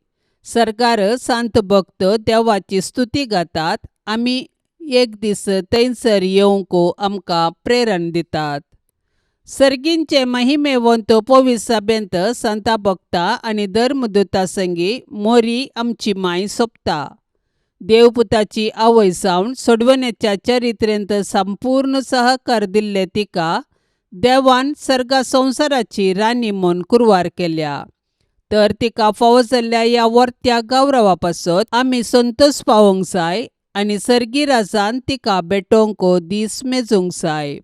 सर्गार सांत भक्त देवाची स्तुती गातात. आमी एक दीस थंयसर येवंक आमकां प्रेरण दितात. सर्गींचे महिमेवंत पवित्र सभेंत संता भक्ता आनी धर्मदूता संगी मोरी आमची माय सोंपता. देवपुताची आवय जावन सोडवण्याच्या चरित्रेंत संपूर्ण सहकार दिल्ले तिका देवान सर्गा संवसाराची राणी म्हूण कुरवार केल्या. तर तिका फावो जाल्ल्या ह्या वर्त्या गौरवा पासत आमी संतोश पावोंक जाय आनी सर्गी राजान तिका भेटोवंक दीस मेजूंक जाय.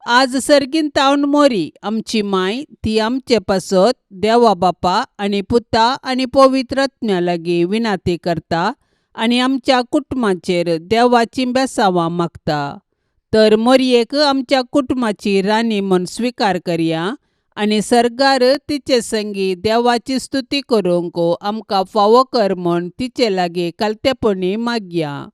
आज सर्गीन तावन मोरी आमची माय ती आमचे पासत देवा बापा आनी पुता आनी पवित्र आत्म्या लागीं विनंती करता आनी आमच्या कुटुंबाचेर देवाची बेसांवां मागता. तर मोरयेक आमच्या कुटुंबाची राणी म्हूण स्विकार करया आनी सर्गार तिचे संगी देवाची स्तुती करूंक आमकां फावो कर म्हूण तिचे लागीं कालतेपणी मागया.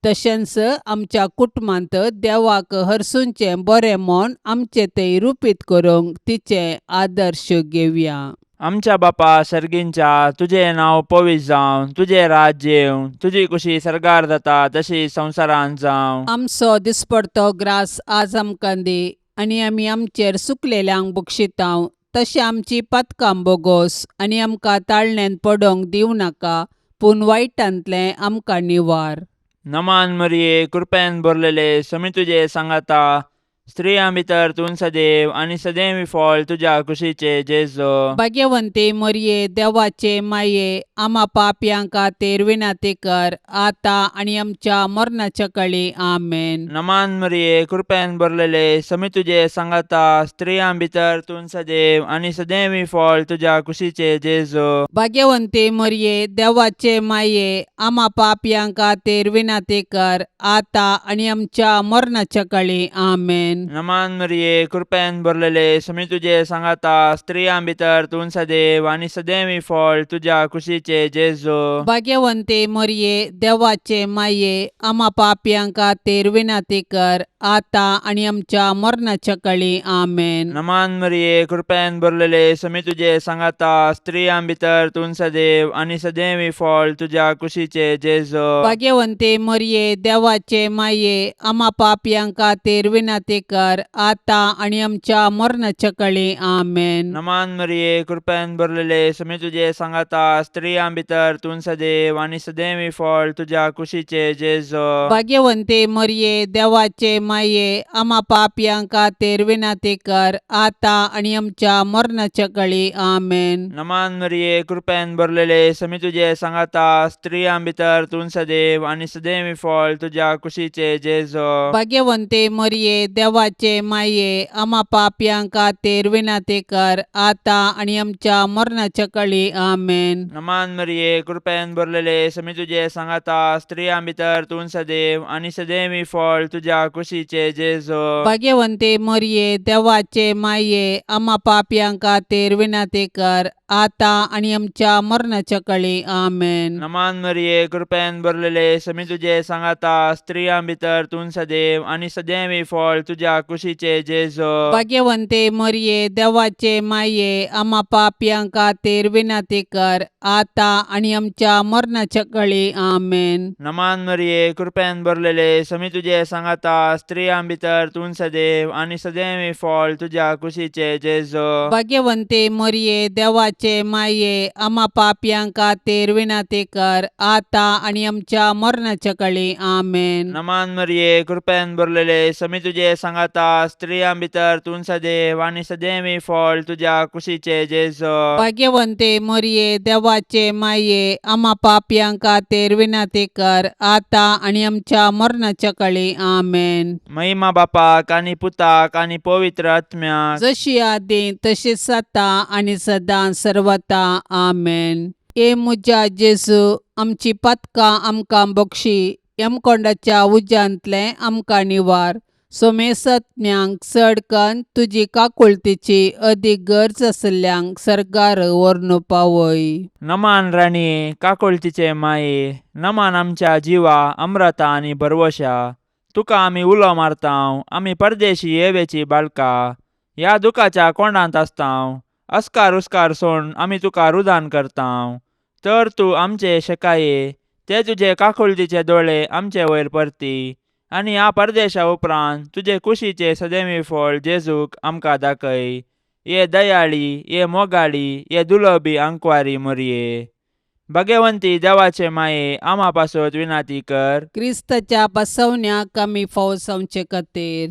तशेंच आमच्या कुटुंबांत देवाक हरसूंचें बरें म्हूण आमचे थंय रुपीत करूंक तिचे आदर्श घेवया. आमच्या बापा सर्गींच्या तुझे नाव पवित्र जावं, तुझे राज्य येवं, तुझी कुशी सर्गार जाता तशी संवसारांत जावं. आमचो दिसपडतो ग्रास आज आमकां दी आनी आमी आमचेर सुकलेल्यांक बक्षितांव. तशें आमची पातकां बोगोस आनी आमकां ताळणेंत पडोवंक दिवं नाका पूण वायटांतलें आमकां निवार. नमान मरिये कृपेन भरलेले समी तुझे सांगाता स्त्रियां भितर तूं सदैव आनी सदैवी फळ तुझ्या कुशीचे जेजू. भाग्यवंती मोरये देवाचे माये आम्हा पापयां खातीर विनंती कर आता आनी आमच्या मरणाच्या काळी आमेन. नमान मरिये कृपेन भरलेले समी तुझे सांगाता स्त्रियां भितर तूं सदैव आनी सदैवी फळ तुझ्या कुशीचे जेजू. भाग्यवंती मोरये देवाचे माये आम्हा पापयां खातीर विनंती कर आता आनी आमच्या मरणाच्या काळी आमेन. नमान मरिये कृपेन भरलेले समी तुझे सांगाता स्त्रियां भितर तूं सदैव आनी सदैवी फळ तुझ्या कुशीचे जेजू. भाग्यवंती मोरये देवाचे माये आम्हा पापयां खातीर विनंती कर आता आनी आमच्या मरणाच्या काळी आमेन. नमान मरिये कृपेन भरलेले समी तुझे सांगाता स्त्रियां भितर तूं सदैव आनी सदैवी फळ तुझ्या कुशीचे जेजू. भाग्यवंती मोरये देवाचे माये आम्हा पापयां खातीर विनंती कर आता आनी आमच्या मरणाच्या काळी आमेन. नमान मरिये कृपेन भरलेले समी तुझे सांगाता स्त्रियां भितर तूं सदैव आनी सदैवी फळ तुझ्या कुशीचे जेजू. भाग्यवंती मोरये देवाचे माये आम्हा पापयां खातीर विनंती कर आता आनी आमच्या मरणाच्या काळी आमेन. नमान मरिये कृपेन भरलेले समी तुझे सांगाता स्त्रियां भितर तूं सदैव आनी सदैवी फळ तुझ्या कुशीचे जेजू. भाग्यवंती मोरये देवाचे माये आम्हा पापयां खातीर विनंती कर आता आनी आमच्या मरणाच्या काळी आमेन. नमान मरिये कृपेन भरलेले समी तुझे सांगाता स्त्रियां भितर तूं सदैव आनी सदैवी फळ तुझ्या कुशीचे जेजू. भाग्यवंती मोरये देवाचे माये आम्हा पापयां खातीर विनंती कर आता आणि आमच्या मरणाच्या काळी आमेन. नमान मरिये कृपेन भरलेले समी तुझे सांगाता स्त्रियां भितर तूं सदैव आणि सदैवी फळ तुझ्या कुशीचे जेजो. भाग्यवंते मरिये देवाचे माये आम्हा पापियां खातीर विनंती कर आता आणि आमच्या मरणाच्या काळी आमेन. नमान मरिये कृपेन भरलेले समी तुझे सांगाता स्त्रियां भितर तूं सदैव आणि सदैवी फळ तुझ्या कुशीचे जेजो. भाग्यवंते मरिये देवाचे माये आम्हा पापियां खातीर विनंती कर आता आणि आमच्या मरणाच्या काळी आमेन. नमान मरिये कृपेन भरलेले समी तुझे सांगाता स्त्रियां भितर तूं सदैव आणि सदैवी फळ तुझ्या कुशीचे जेजो. भाग्यवंते मरिये देवाचे माये आम्हा पापियां खातीर विनंती कर आता आणि आमच्या मरणाच्या काळी आमेन. महिमा बापाक आणि पुताक आणि पवित्र आत्म्याक जशी आदी तशीच आता आणि सदां सर्वता आमेन. ए मुजा जेजू आमची पातकां आमकां बक्षी यमकोंडाच्या उज्यांतले आमकां निवार. सोमेसत्म्यांक चडकन तुजी काकुळतीची अदीक गरज आसल्यांक सरकार व्हरून पावय. नमान राणी काकुळतीचे माये नमान आमच्या जिवा अमृता आणि भरवशा. तुका आमी उलो मारतांव आमी परदेशी येवेची बाळका. ह्या दुखाच्या कोंडांत आसतांव अस्कार उस्कार सोड आमी तुका रुदान करतांव. तर तूं आमचे शेकाये ते तुजे काकुळतीचे दोळे आमचे वयर परती आणि ह्या परदेशा उपरांत तुजे कुशीचे सदैवी फळ जेजूक आमकां दाखय. ये दयाळी ये मोगाळी ये दुलोबी आंकवारी मरिये. भाग्यवंती देवाचे माये आम्हा पासत विनंती कर. क्रिस्ताच्या बसवण्याक आमी फावस आमचे खातीर.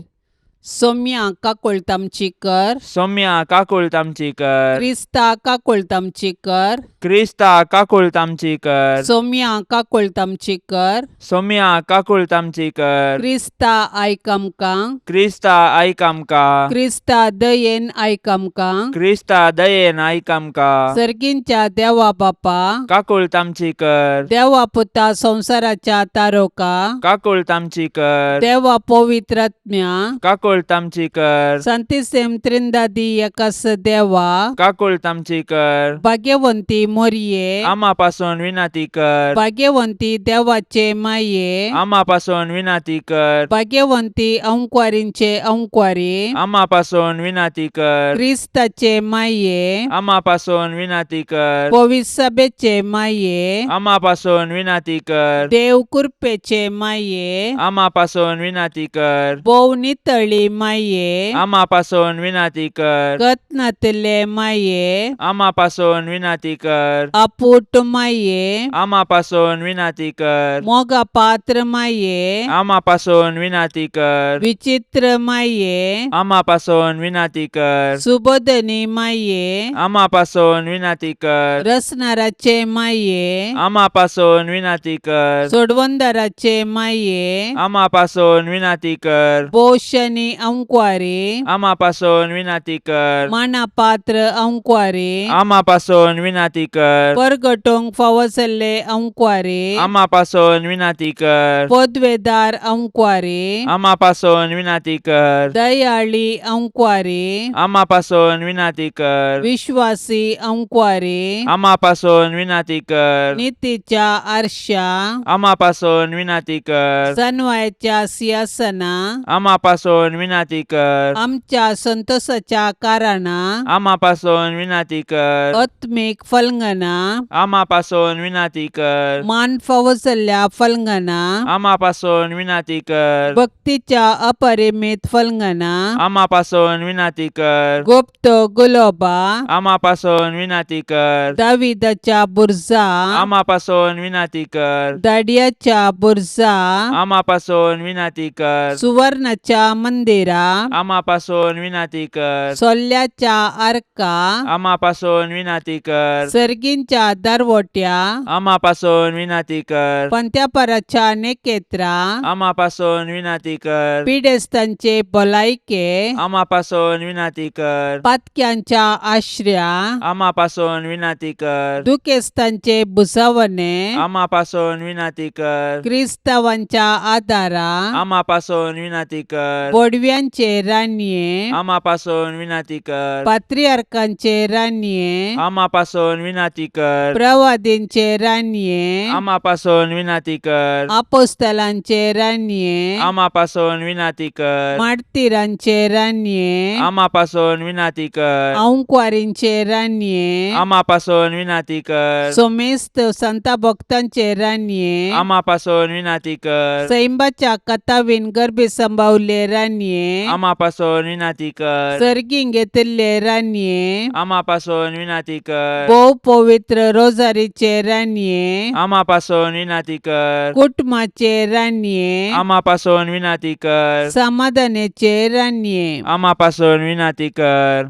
सौम्या काकुळतामची कर. सौम्या काकुळतामची कर. क्रिस्ता काकुळतामची कर. क्रिस्ता काकुळतामची कर. सौम्या काकुळतामची कर. सौम्या काकुळतामची कर. क्रिस्ता आयक आमकां. क्रिस्ता आयक आमकां. क्रिस्ता दयेन आयक आमकां. क्रिस्ता दयेन आयक आमकां. सर्गींच्या देवा बापा काकुळतामची कर. देवा पुता संसाराच्या तारोका काकुळतामची कर. देवा पवित्र आत्म्या काकुळतामची कर. संतिसेम त्रिंदादी एकास देवा काकुळतामची कर. भाग्यवंती मोरये आम्हा पासून विनंती कर. भाग्यवंती देवाचे माये आम्हा पासून विनंती कर. भाग्यवंती अंकुवारींचे अंकुवारी आम्हा पासून विनंती कर. क्रिस्ताचे माये आम्हा पासून विनंती कर. पवित्र सभेचे माये आम्हा पासून विनंती कर. देव कृपेचे माये आम्हा पासून विनंती कर. बोव नितळी माये आम्हा पासून विनंती कर. कतनातले माये आम्हा पासून विनंती कर. अपूट माये आम्हा पासून विनंती कर. मोगा पात्र माये आम्हा पासून विनंती कर. विचित्र माये आम्हा पासून विनंती कर. सुबोधनी माये आम्हा पासून विनंती कर. रसनाराचे माये आम्हा पासून विनंती कर. सोडवंदाराचे माये आम्हा पासून विनंती कर. बोशनी अंकुवारी आम्हा पासून विनंती कर. माना पात्र अंकुवारी आम्हा पासून विनंती कर. परगटोंक फावसले अंकुवारी आम्हा पासून विनंती कर. पदवेदार अंकुवारी आम्हा पासून विनंती कर. दयाळी अंकुवारी आम्हा पासून विनंती कर. विश्वासी अंकुवारी आम्हा पासून विनंती कर. नीतीच्या आरशा आम्हा पासून विनंती कर. सनवायच्या सिंहासना आम्हा पासून विनंती कर. आमच्या संतोषाच्या कारणा आम्हा पासून विनंती कर. आत्मिक फलंगना आम्हा पासून विनंती कर. मान फावसल्या फलंगना आम्हा पासून विनंती कर. भक्तीच्या अपरिमित फलंगना आम्हा पासून विनंती कर. गुप्त गुलोबा आम्हा पासून विनंती कर. दाविदाच्या बुरजा आम्हा पासून विनंती कर. दाडियाच्या बुरजा आम्हा पासून विनंती कर. सुवर्णाच्या मंदिरा आम्हा पासून विनंती कर. सोल्ल्याच्या आर्का आम्हा पासून विनंती कर. सर्गींच्या दरवट्या आम्हा पासून विनंती कर. पंत्यापराच्या नेकेत्रा आम्हा पासून विनंती कर. पिडेस्तांचे भलायके आम्हा पासून विनंती कर. पातक्यांच्या आश्र्या आम्हा पासून विनंती कर. दुखेस्तांचे बुसावणे आम्हा पासून विनंती कर. क्रिस्तावांच्या आदारा आम्हा पासून विनंती कर. बोडवी बडव्यांचे रान्ये आमा पासून विनाती कर. पात्रियार्कांचे रान्ये आमा पासून विनाती कर. प्रवादींचे रान्ये आमा पासून विनाती कर. आपोस्तलांचे रान्ये आमा पासून विनाती कर. मार्तिरांचे रान्ये आमा पासून विनाती कर. औंकवारींचे रान्ये आमा पासून विनाती कर. सोमेस्त संता भक्तांचे रान्ये आमा पासून विनाती कर. सैंबाच्या कथावीन गर्भे संभावले रान्ये आमा पासून विनाती कर. सर्गीं घेतिल्ले रान्ये आमा पासून विनाती कर. भोव पवित्र रोजारीचे रान्ये आमा पासून विनाती कर. कुटुंबाचे रान्ये आमा पासून विनाती कर. समाधानाचे रान्ये आमा पासून विनाती कर.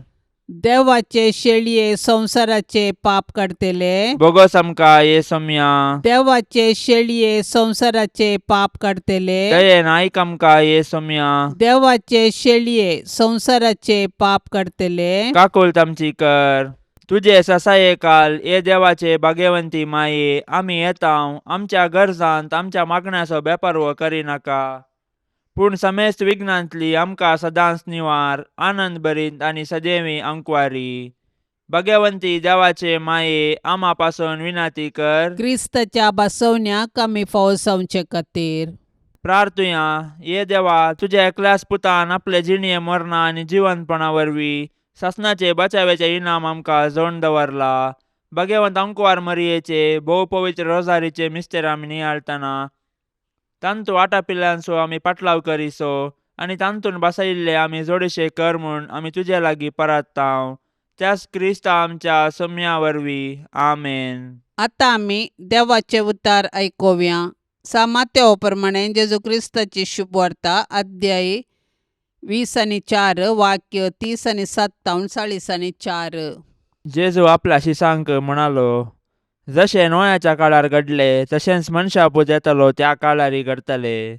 देवाचे शेळये संसाराचे पाप काढतेले बोगस आमका येसम्या. देवाचे शेळये संसाराचे पाप काढतेले दयेन ऐक आमका येसम्या. देवाचे शेळये संसाराचे पाप काढतेले काकुळत आमची कर. तुझे ससाये काल ये देवाचे भाग्यवंती माये. आम्ही येताव आमच्या गरजांत आमच्या मागण्याचो बेपर्वो करिनाका. पूण समेस्त विघ्नांतली आमकां सदांच निवार. आनंद भरीत आनी सदैवी अंकवारी. भाग्यवंती देवाचे माये आमा पासून विनाती कर. क्रिस्ताच्या बसवण्याक आमी फावो जावचे खातीर प्रार्थुया ये देवा तुझ्या एकल्याच पुतान आपले जिणये मरणा आनी जिवंतपणा वरवीं सासणाचे बचावेचे इनाम आमकां जोडून दवरला. भाग्यवंत अंकुवार मरियेचे भोव पवित्र रोजारीचे मिस्तेर आमी नियाळतना तांतू वाटा पिल्ल्यांचो आमी पाटलाव करिसो आनी तांतून बसयिल्ले आमी जोडीशे कर म्हूण आमी तुजे लागीं परताव. त्याच क्रिस्ता आमच्या सम्या वरवीं. आमेन. आतां आमी देवाचे उतार आयकुया. सामात्या प्रमाणे जेजू क्रिस्ताची शुभ वार्ता अध्याय 20:4 वाक्य 30:57 40:4. जेजू आपल्या शिसांक म्हणालो, जशे नोयाच्या काळार घडले तशेंच मनशापूत येतलो त्या काळारी घडतले.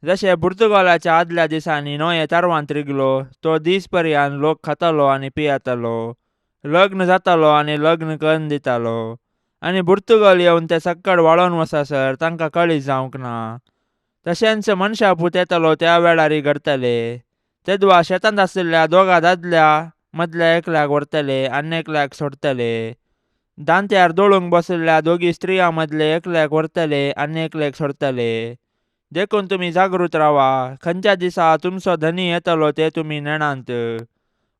जशे पुर्तुगालाच्या आदल्या दिसांनी नोये तरवांत रिगलो तो दीस पर्यंत लोक खातलो आनी पियेतलो, लग्न जातालो आनी लग्न करून दितालो. आनी पुर्तुगाल येवन ते सक्कड वाळोवन वचसर तांकां कळीत जावंक ना. तशेंच मनशापूत येतलो त्या वेळारी घडतले. तेदवा शेतांत आशिल्ल्या दोगा दादल्या मदल्या एकल्याक व्हरतले आनी एकल्याक सोडतले. दांत्यार दोळूंक बशिल्ल्या दोगी स्त्रियां मदले एकल्याक व्हरतले आनी एकल्याक सोडतले. देखून तुमी जागृत रावा. खंयच्या दिसा तुमचो धनी येतलो ते तुमी नेणांत.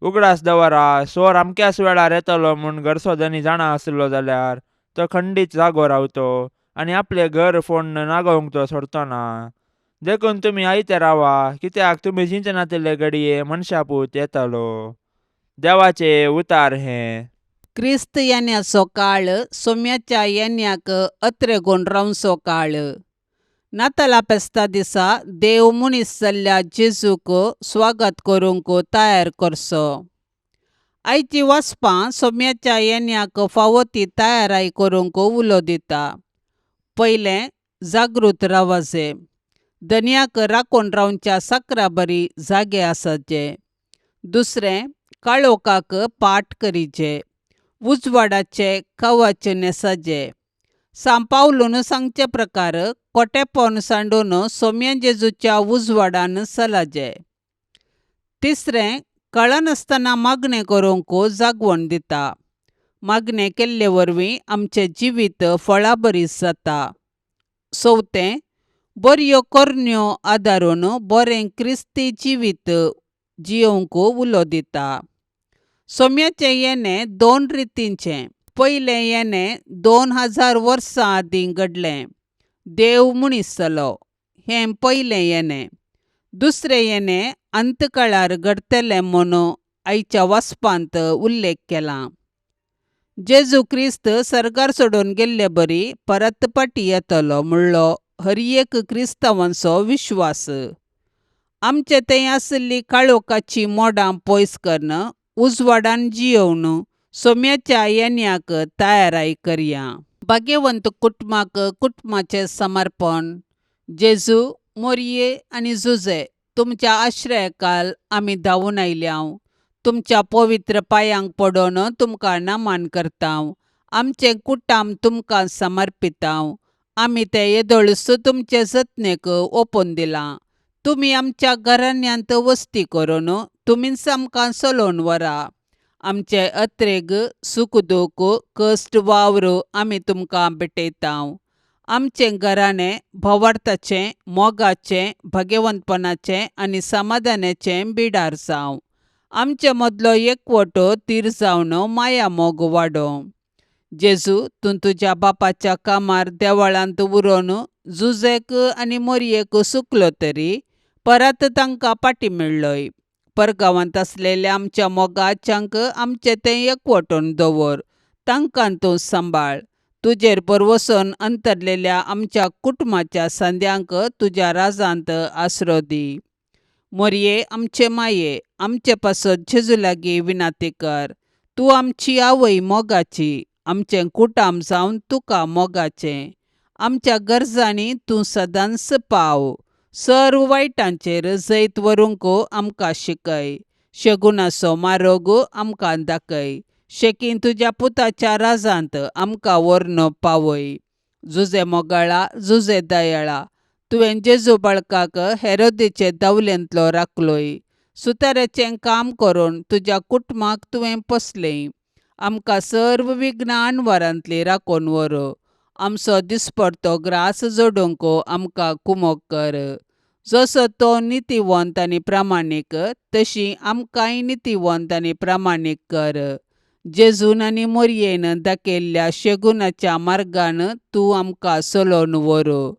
उगडास दवरा. सोर अमक्याच वेळार येतलो म्हूण घरचो धनी जाणा आसलो जाल्यार तो खंडीत जागो रावतो आनी आपले घर फोडून नागोवंक तो सोडतो ना. देखून तुमी आयते रावा, कित्याक तुमी चिंतनातिल्ले घडये मनशापूत येतलो. देवाचे उतार हे. क्रिस्त येण्याचो काळ सोम्याच्या येण्याक अत्रे गोवन रावचो काळ. नाताला पेस्ता दिसा देव मनीस जाल्ल्या जेजूक स्वागत करूंक तयार करचो. आयची वचपां सोम्याच्या येण्याक फावो ती तयाराय करूंक उलो दिता. पयलें जागृत रावचे. धन्याक राखून रावच्या साकरा बरी जागे आसाचे. दुसरें काळोखाक पाट करीचे. उजवाडाचे कवच नेसाचे. सांपावलून सांगचे प्रकार कोटेपण सांडून सोम्या जेजूच्या उजवाडान चलाचे. तिसरें कळनासतना मागणें करूंक जागवण दिता. मागणें केल्ले वरवीं आमचें जिवीत फळां बरी जाता. चवथें बऱ्यो करण्यो आदारून बरें क्रिस्ती जिवीत जियोंक उलो दिता. सोम्याचें येणें 2 रितींचें. पयलें येणें 2000 वर्सां आदीं घडलें. देव मनीस जालो. हें पयलें येणें. दुसरें येणें अंतकाळार घडतलें म्हूण आयच्या वचपांत उल्लेख केला. जेजू क्रिस्त सर्गार सोडून गेल्ले बरी परत पाटी येतलो म्हणलो हर एक क्रिस्तांवांचो विश्वास. आमचे थंय आशिल्ली काळोखाची मोडां पयस करून उजवाडान जियोवन सोम्याच्या येण्याक तयाराय करया. भाग्यवंत कुटुंबाक कुटुंबाचें समर्पण. जेजू, मोरये आनी जुजे तुमच्या आश्रयाकाल आमी धांवून आयल्याव. तुमच्या पवित्र पांयांक पडोवन तुमकां नमन करतांव. आमचें कुटाम तुमकां समर्पितांव. आमी तें येदोळस तुमचे जतनेक ओपून दिलां. तुमी आमच्या घराण्यांत वस्ती करून तुमीच आमकां चलोवन व्हरा. आमचे अत्रेग सुख दूख कश्ट वावर आमी तुमकां भेटयतांव. आमचें घराणें भोवार्थाचें मोगाचें भाग्यवंतपणाचें आनी समाधानाचें बिडार जावं. आमचे मदलो एकवटो तीर जावन माया मोग वाडो. जेजू, तूं तुज्या बापाच्या कामार देवळांत उरोवन जुजेक आनी मोरयेक सुकलो तरी परत तांकां पाटी मेळ्ळय. परगांवांत आसलेल्या आमच्या मोगाच्यांक आमचें तें एकवटून दवर. तांकां तूं सांबाळ. तुजेर परवसोन अंतरलेल्या आमच्या कुटुंबाच्या सांद्यांक तुज्या राजांत आसरो दी. मोरये आमचे माये, आमचे पासत जेजू लागीं विनाती कर. तूं आमची आवय मोगाची, आमचें कुटाम जावन तुका मोगाचें. आमच्या गरजांनी तूं सदांच पाव. सर्व वायटांचेर जैत व्हरूंक आमकां शिकय. शगुनाचो मार्ग आमकां दाखय. शेकीन तुज्या पुताच्या राजांत आमकां व्हरून पावय. जुजे मोगाळा, जुजे दयाळा, तुवें जेजू बाळकाक हेरोदेचे दवलेंतलो राखलोय. सुताराचें काम करून तुज्या कुटुंबाक तुवें पोसलें. आमकां सर्व विघ्नां आनवारांतली राखून व्हर. आमचो दिसपडटो ग्रास जोडूंक आमकां कुमोग कर. जसो तो नितीवंत आनी प्रामाणीक, तशी आमकांय नितीवंत आनी प्रामाणीक कर. जेजून आनी मोरयेन दाखयल्ल्या शेगुनाच्या मार्गान तूं आमकां चलोवन व्हर.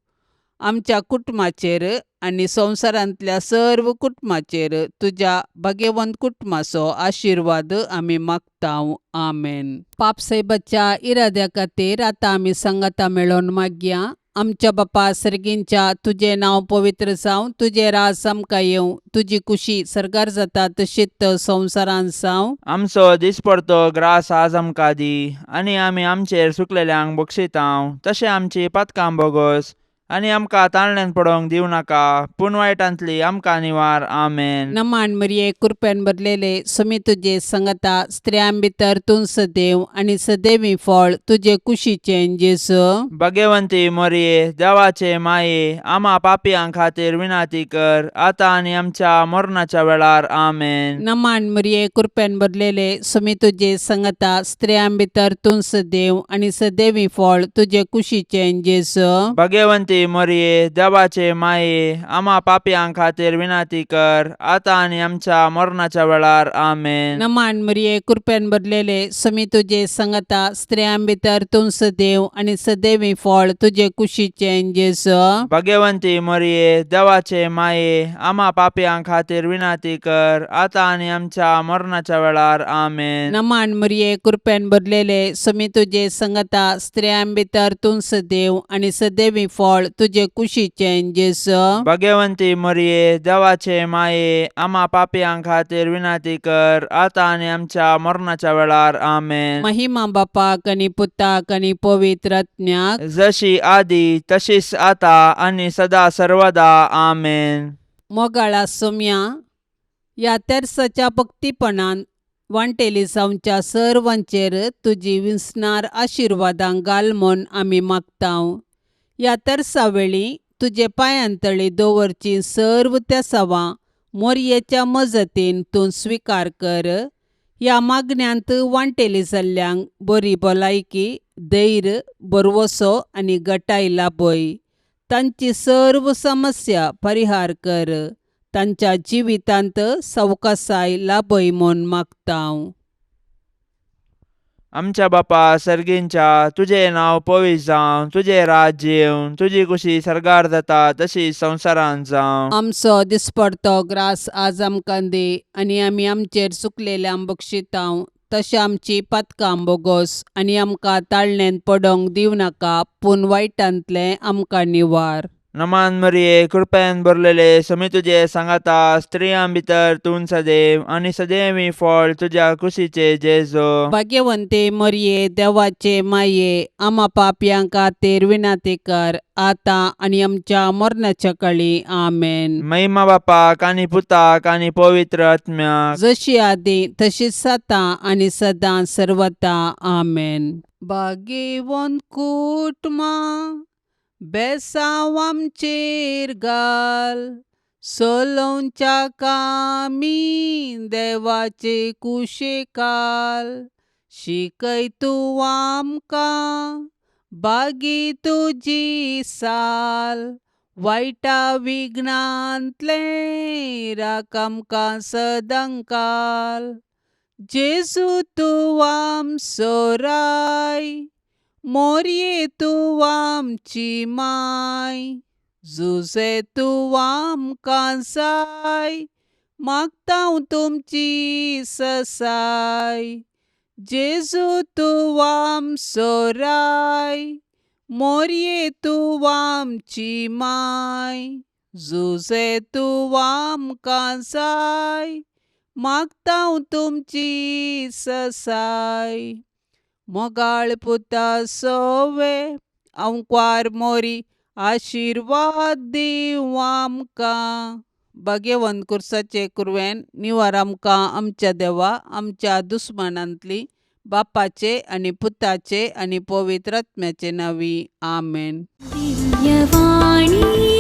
आमच्या कुटुंबाचेर आनी संवसारांतल्या सर्व कुटुंबाचेर तुज्या भाग्यवंत कुटुंबाचो आशिर्वाद आमी मागतांव. आमेन. पापसैबाच्या इराद्या खातीर आतां आमी सांगाता मेळोन मागया. आमच्या बापा सर्गींच्या, तुजें नांव पवित्र जावं, तुजें राज आमकां येवं, तुजी कुशी सरकार जाता तशीच संवसारांत जावं. आमचो दिसपडतो ग्रास आज आमकां दी, आनी आमी आमचेर सुकलेल्यांक बक्षितांव. तशें आमची पातकां बोगोस आनी आमकां ताळण्यांत पडोवंक दिवं नाका, पूण वायटांतली आमकां निवार. आमेन. नमान मरिये कृपेन भरलेले, समी तुजे संगता, स्त्रियां भितर तूं सदैव आनी सदैवी फळ तुजे कुशीचें जेजू. भाग्यवंती मोरये, देवाचे माये, आम्हा पापियां खातीर विनाती कर, आतां आनी आमच्या मरणाच्या वेळार. आमेन. नमान मरिये कृपेन भरलेले, समी तुजे संगता, स्त्रियां भितर तूं सदैव आनी सदैवी फळ तुजे कुशीचें जेजू. भाग्यवंती मोरये, देवाचे माये, आम्हा पापियां खातीर विनाती कर, आतां आनी आमच्या मरणाच्या वेळार. आमेन. नमान मरिये कृपेन भरलेले, समी तुजे संगता, स्त्रियां भितर तूं सदैव आनी सदैवी फळ तुजे कुशीचें जेजू. भाग्यवंती मोरये, देवाचे माये, आम्हा पापियां खातीर विनाती कर, आतां आनी आमच्या मरणाच्या वेळार. आमेन. नमान मरिये कृपेन भरलेले, समी तुजे संगता, स्त्रियां भितर तूं सदैव आनी सदैवी फळ तुजे कुशीचें जेजू. भाग्यवंती मोरये, देवाचे माये, आम्हा पापियां खातीर विनाती कर, आतां आनी आमच्या मरणाच्या वेळार. आमेन. महिमा बापाक आनी पुताक आनी पवित्र आत्म्याक, जशी आदी तशीच आता आनी सदा सर्वदा. आमेन. मोगाळा सोम्या, ह्या तेर्साच्या भक्तीपणान वांटेली जावच्या सर्वांचेर तुजी विस्नार आशिर्वादां घाल म्हूण आमी मागतांव. ह्या तेर्सा वेळी तुजे पांयांतळी दवरची सर्व तेसावां मोरयेच्या मजतीन तूं स्विकार कर. ह्या मागण्यांत वांटेली जाल्ल्यांक बरी भलायकी, धैर्य, बरवसो आनी घटाय लाभय. तांची सर्व समस्या परिहार कर. तांच्या जिवितांत सवकासाय लाभय म्हूण मागतांव. आमच्या बापा सर्गींच्या, तुझें नांव पवित्र जावं, तुजें राज्य येवं, तुजी कुशी सरकार जाता तशी संवसारांत जावं. आमचो दिसपडतो ग्रास आज आमकां दी, आनी आमी आमचेर चुकलेल्यांक बक्षितांव, तशें आमची पातकां बोगोस आनी आमकां ताळणेंत पडोवंक दिवं नाका, पूण वायटांतलें आमकां निवार. नमान मरिये, कृपेन भरलेले, समी तुजे सांगाता, स्त्रियां भितर तूं सदैव आनी सदैवी फळ तुज्या कुशीचे जेजू. भाग्यवंते मरिये, देवाचे माये, आम्हा पापयां खातीर विनाती कर, आतां आनी आमच्या मरणाच्या काळी. आमेन. महिमा बापाक आनी पुताक आनी पवित्र आत्म्याक, जशी आदी तशीच आतां आनी सदां सर्वदा. आमेन. भाग्यवंत कुटुंबा, बेसांव आमचेर घाल, सोलोंच्या कामी देवाचे कुशेकाल शिकय तू आमकां बागी तुजी साल वायटा विघ्नांतले राख आमकां सदांकाल जेजू तूं आमचो राय मोरये तूं आमची माय जुजे तूं आमकां जाय मागतां तुमची ससाय जेजू तूं आमचो राय मोरये तूं आमची माय जुजे तूं आमकां जाय मागतां तुमची ससाय मोगाळ पुता सोवे अंकवार मोरी आशिर्वाद दिव आमकां भाग्यवंत कुर्साचे कुरवेन निवार आमकां आमच्या देवा आमच्या दुस्मनांतली बापाचे आनी पुताचे आनी पवित्र आत्म्याचे नांवी आमेन. दिव्यवाणी